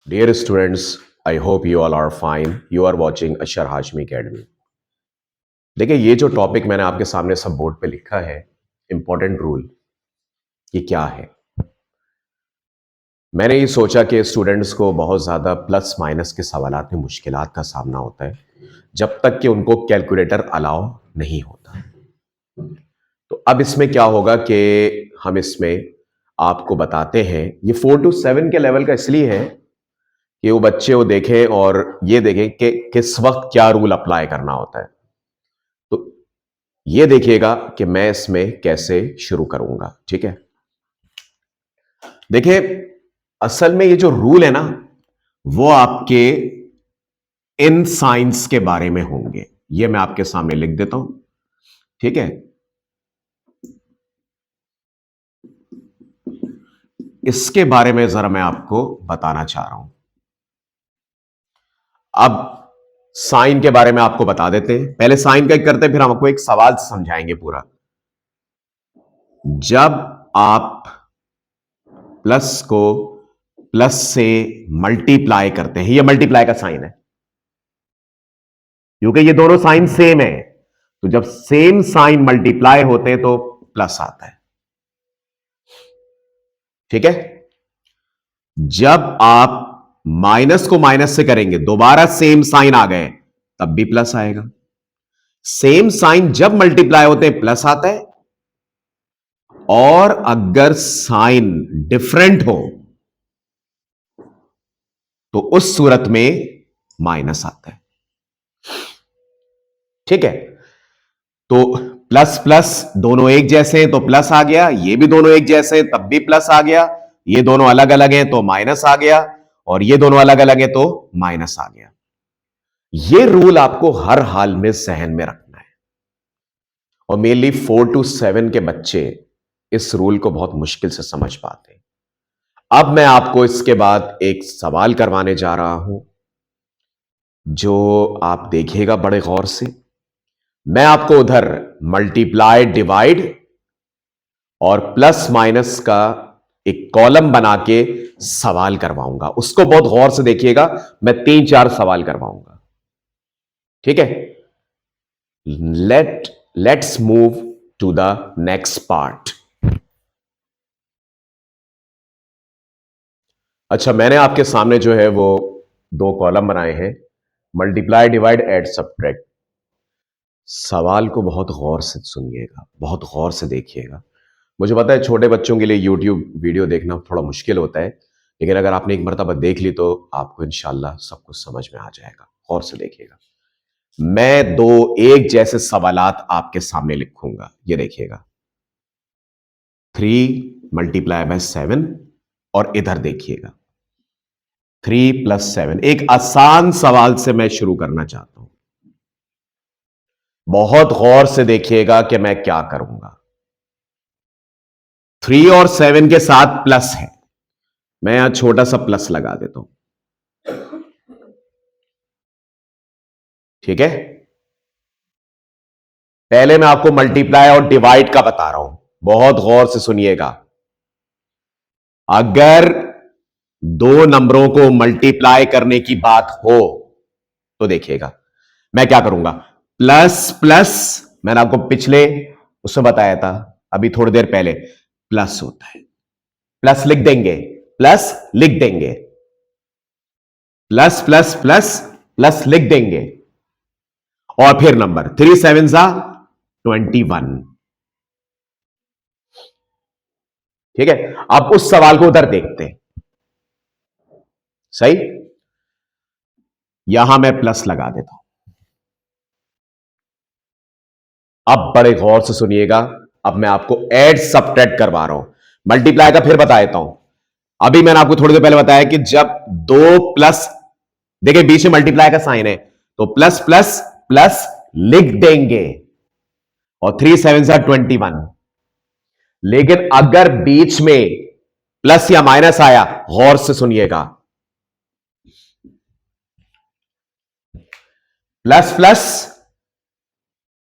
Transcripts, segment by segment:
Dear students, I hope you all are fine. You are watching Ashar Hashmi Academy. देखिए ये जो topic मैंने आपके सामने सब बोर्ड पे लिखा है, इंपॉर्टेंट रूल, ये क्या है? मैंने ये सोचा कि स्टूडेंट्स को बहुत ज़्यादा प्लस माइनस के सवालात में मुश्किलात का सामना होता है, जब तक कि उनको कैलकुलेटर अलाउ नहीं होता। तो अब इसमें क्या होगा कि हम इसमें आपको बताते हैं, ये 4 to 7 के लेवल का इसलिए है कि वो बच्चे वो देखें और ये देखें कि किस वक्त क्या रूल अप्लाई करना होता है। तो ये देखिएगा कि मैं इसमें कैसे शुरू करूंगा। ठीक है, देखिए असल में ये जो रूल है ना, वो आपके इन साइंस के बारे में होंगे। ये मैं आपके सामने लिख देता हूं। ठीक है, इसके बारे में जरा मैं आपको बताना चाह रहा हूं। अब साइन के बारे में आपको बता देते हैं। पहले साइन का एक करते हैं, फिर हम आपको एक सवाल समझाएंगे पूरा। जब आप प्लस को प्लस से मल्टीप्लाई करते हैं, ये मल्टीप्लाई का साइन है क्योंकि ये दोनों साइन सेम है। तो जब सेम साइन मल्टीप्लाई होते हैं तो प्लस आता है। ठीक है, जब आप माइनस को माइनस से करेंगे, दोबारा सेम साइन आ गए, तब भी प्लस आएगा। सेम साइन जब मल्टीप्लाई होते हैं प्लस आता है, और अगर साइन डिफरेंट हो तो उस सूरत में माइनस आता है। ठीक है, तो प्लस प्लस दोनों एक जैसे हैं तो प्लस आ गया, ये भी दोनों एक जैसे हैं तब भी प्लस आ गया, ये दोनों अलग अलग हैं तो माइनस आ गया, और ये दोनों अलग अलग हैं तो माइनस आ गया। ये रूल आपको हर हाल में जहन में रखना है, और मेनली 4 to 7 के बच्चे इस रूल को बहुत मुश्किल से समझ पाते हैं। अब मैं आपको इसके बाद एक सवाल करवाने जा रहा हूं, जो आप देखिएगा बड़े गौर से। मैं आपको उधर मल्टीप्लाई, डिवाइड और प्लस माइनस का एक कॉलम बना के सवाल करवाऊंगा, उसको बहुत गौर से देखिएगा। मैं 3-4 सवाल करवाऊंगा। ठीक है, let's move to the next part. अच्छा, मैंने आपके सामने जो है वो 2 कॉलम बनाए हैं, मल्टीप्लाई, डिवाइड, ऐड, सब्ट्रैक्ट। सवाल को बहुत गौर से सुनिएगा, बहुत गौर से देखिएगा। मुझे पता है छोटे बच्चों के लिए यूट्यूब वीडियो देखना थोड़ा मुश्किल होता है, लेकिन अगर आपने एक मरतबा देख ली तो आपको इंशाल्लाह सब कुछ समझ में आ जाएगा। गौर से देखिएगा। मैं 2 एक जैसे सवालात आपके सामने लिखूंगा, ये देखिएगा। 3 मल्टीप्लाई बाय 7, और इधर देखिएगा 3 + 7। एक आसान सवाल से मैं शुरू करना चाहता हूं। बहुत गौर से देखिएगा कि मैं क्या करूंगा। 3 और 7 के साथ प्लस है, मैं यहां छोटा सा प्लस लगा देता हूं। ठीक है, पहले मैं आपको मल्टीप्लाई और डिवाइड का बता रहा हूं, बहुत गौर से सुनिएगा। अगर 2 नंबरों को मल्टीप्लाई करने की बात हो तो देखिएगा मैं क्या करूंगा। प्लस प्लस, मैंने आपको पिछले उसमें बताया था, अभी थोड़ी देर पहले, प्लस होता है, प्लस लिख देंगे, प्लस लिख देंगे, प्लस प्लस प्लस प्लस लिख देंगे, और फिर नंबर 3 7 21। ठीक है, अब उस सवाल को उधर देखते हैं। सही, यहां मैं प्लस लगा देता हूं। अब बड़े गौर से सुनिएगा, अब मैं आपको ऐड सब्ट्रैक्ट करवा रहा हूं। मल्टीप्लाई का फिर बता देता हूं। अभी मैंने आपको थोड़ी देर पहले बताया कि जब 2 प्लस, देखिए बीच में मल्टीप्लाई का साइन है, तो प्लस प्लस प्लस लिख देंगे, और 3 7 21। लेकिन अगर बीच में प्लस या माइनस आया, गौर से सुनिएगा, प्लस प्लस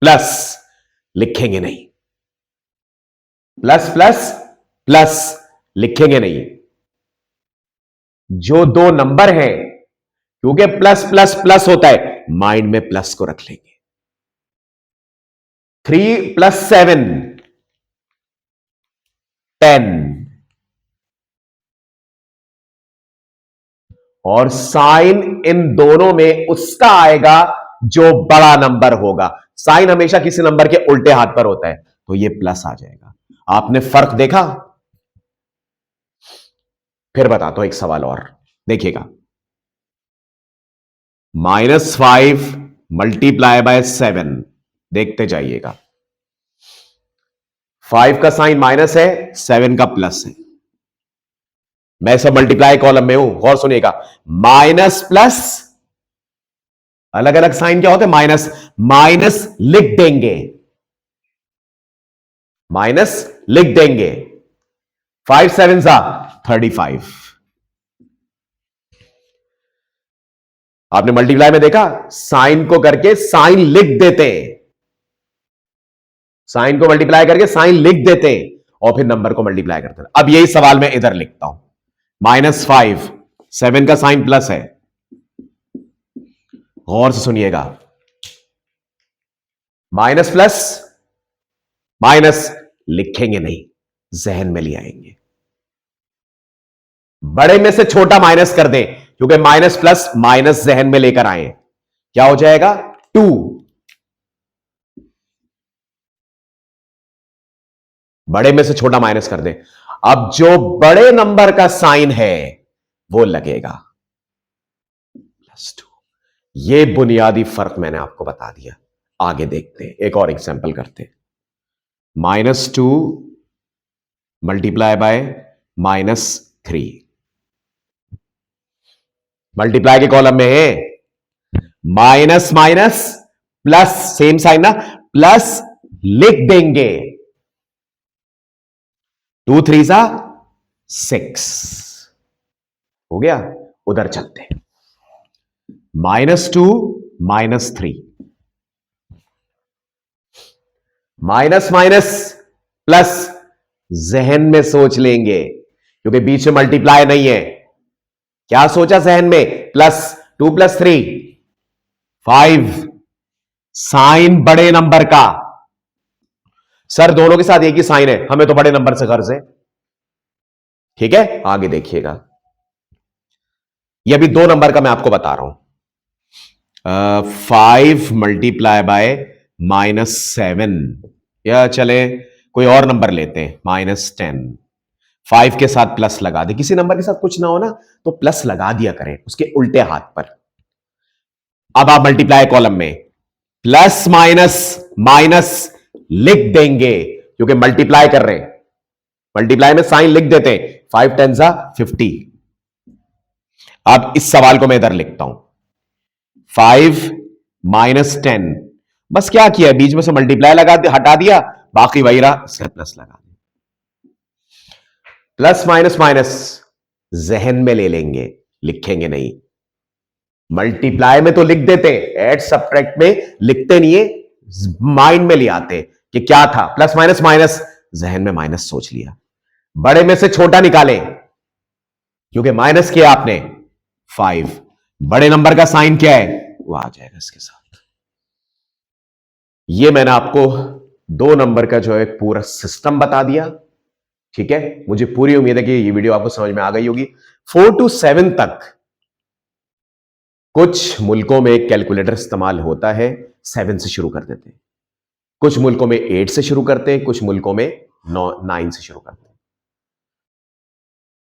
प्लस लिखेंगे नहीं, प्लस प्लस प्लस लिखेंगे नहीं, जो दो नंबर हैं, क्योंकि प्लस प्लस प्लस होता है, माइंड में प्लस को रख लेंगे। 3 + 7 10, और साइन इन दोनों में उसका आएगा जो बड़ा नंबर होगा। साइन हमेशा किसी नंबर के उल्टे हाथ पर होता है, तो ये प्लस आ जाएगा। आपने फर्क देखा? फिर बताता हूं एक सवाल और, देखिएगा। -5 मल्टीप्लाई बाय 7, देखते जाइएगा। 5 का साइन माइनस है, 7 का प्लस है। मैं सब मल्टीप्लाई कॉलम में हूं, और सुनिएगा। माइनस प्लस, अलग अलग साइन क्या होते हैं? माइनस माइनस लिख देंगे, माइनस लिख देंगे। 5 7 35। आपने मल्टीप्लाई में देखा, साइन को करके साइन लिख देते हैं, साइन को मल्टीप्लाई करके साइन लिख देते हैं, और फिर नंबर को मल्टीप्लाई करते हैं। अब यही सवाल मैं इधर लिखता हूं। -5, 7 का साइन प्लस है। गौर से सुनिएगा, माइनस प्लस माइनस लिखेंगे नहीं, जहन में ले आएंगे। बड़े में से छोटा माइनस कर दें, क्योंकि माइनस प्लस माइनस जहन में लेकर आए, क्या हो जाएगा? 2। बड़े में से छोटा माइनस कर दें। अब जो बड़े नंबर का साइन है वो लगेगा +2। ये बुनियादी फर्क मैंने आपको बता दिया। आगे देखते हैं, एक और एग्जांपल करते हैं। -2 मल्टीप्लाई बाय -3, मल्टीप्लाई के कॉलम में है, minus minus plus, same sign ना, प्लस लिख देंगे। 2 3 6 हो गया। उधर चलते हैं। -2 -3, माइनस माइनस प्लस, जहन में सोच लेंगे, क्योंकि बीच में मल्टीप्लाई नहीं है। क्या सोचा जहन में? +2 + 3 5, साइन बड़े नंबर का। सर दोनों के साथ एक ही साइन है, हमें तो बड़े नंबर से गर्ज है। ठीक है, आगे देखिएगा। ये अभी 2 नंबर का मैं आपको बता रहा हूं। 5 मल्टीप्लाई बाय -7, या चले कोई और नंबर लेते हैं, -10। 5 के साथ प्लस लगा दे, किसी नंबर के साथ कुछ ना हो ना तो प्लस लगा दिया करें उसके उल्टे हाथ पर। अब आप मल्टीप्लाई कॉलम में प्लस माइनस माइनस लिख देंगे, क्योंकि मल्टीप्लाई कर रहे हैं, मल्टीप्लाई में साइन लिख देते हैं। 5 10 50। अब इस सवाल को मैं इधर लिखता हूं, 5 -10, बस क्या किया, बीच में से मल्टीप्लाई लगा हटा दिया, बाकी वही रहा, इसका प्लस लगा दिया। प्लस माइनस माइनस जहन में ले लेंगे, लिखेंगे नहीं। मल्टीप्लाई में तो लिख देते, ऐड सब्ट्रैक्ट में लिखते नहीं है, माइंड में ले आते कि क्या था, प्लस माइनस माइनस, जहन में माइनस सोच लिया। बड़े में से छोटा निकाले, क्योंकि माइनस किया आपने 5, बड़े नंबर का साइन क्या है वो आ जाएगा इसके साथ। ये मैंने आपको 2 नंबर का जो है पूरा सिस्टम बता दिया। ठीक है, मुझे पूरी उम्मीद है कि ये वीडियो आपको समझ में आ गई होगी। 4 to 7 तक कुछ मुल्कों में कैलकुलेटर इस्तेमाल होता है, 7 से शुरू कर देते हैं। कुछ मुल्कों में 8 से शुरू करते हैं, कुछ मुल्कों में 9 से शुरू करते हैं।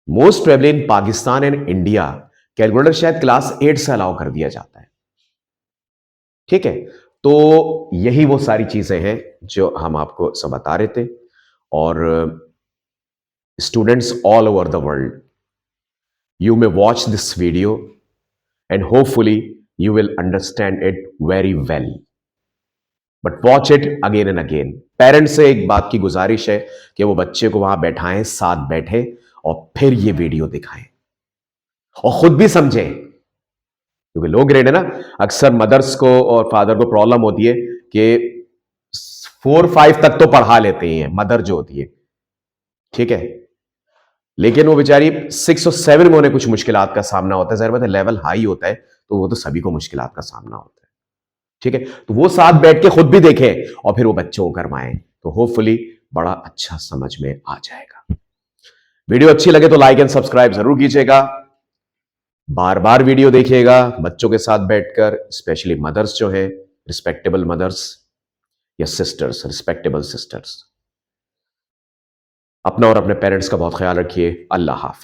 Most probably in Pakistan and India calculator शायद क्लास 8 से अलाउ कर दिया जाता है। ठीक है, तो यही वो सारी चीजें हैं जो हम आपको सब बता रहे थे। और students all over the world, you may watch this video and hopefully you will understand it very well, but watch it again and again. Parents से एक बात की गुजारिश है कि वो बच्चे को वहां बैठाएं, साथ बैठे और फिर ये वीडियो दिखाएं और खुद भी समझें, क्योंकि लो ग्रेड है ना, अक्सर मदर्स को और फादर को प्रॉब्लम होती है कि 4 5 तक तो पढ़ा लेते हैं मदर जो होती है। ठीक है, लेकिन वो बेचारी 6 और 7 में उन्हें कुछ मुश्किलात का सामना होता है। ज़ाहिर बात है लेवल हाई होता है तो वो तो सभी को मुश्किलात का सामना होता है। ठीक है, तो वो साथ बैठ के खुद भी देखें और फिर वो बच्चों को करवाएं, तो होपफुली बड़ा अच्छा समझ में आ जाएगा। वीडियो अच्छी लगे तो लाइक एंड सब्सक्राइब जरूर कीजिएगा। बार बार वीडियो देखिएगा बच्चों के साथ बैठकर, स्पेशली मदर्स जो है, रिस्पेक्टेबल मदर्स या सिस्टर्स, रिस्पेक्टेबल सिस्टर्स। अपना और अपने पेरेंट्स का बहुत ख्याल रखिए। अल्लाह हाफिज।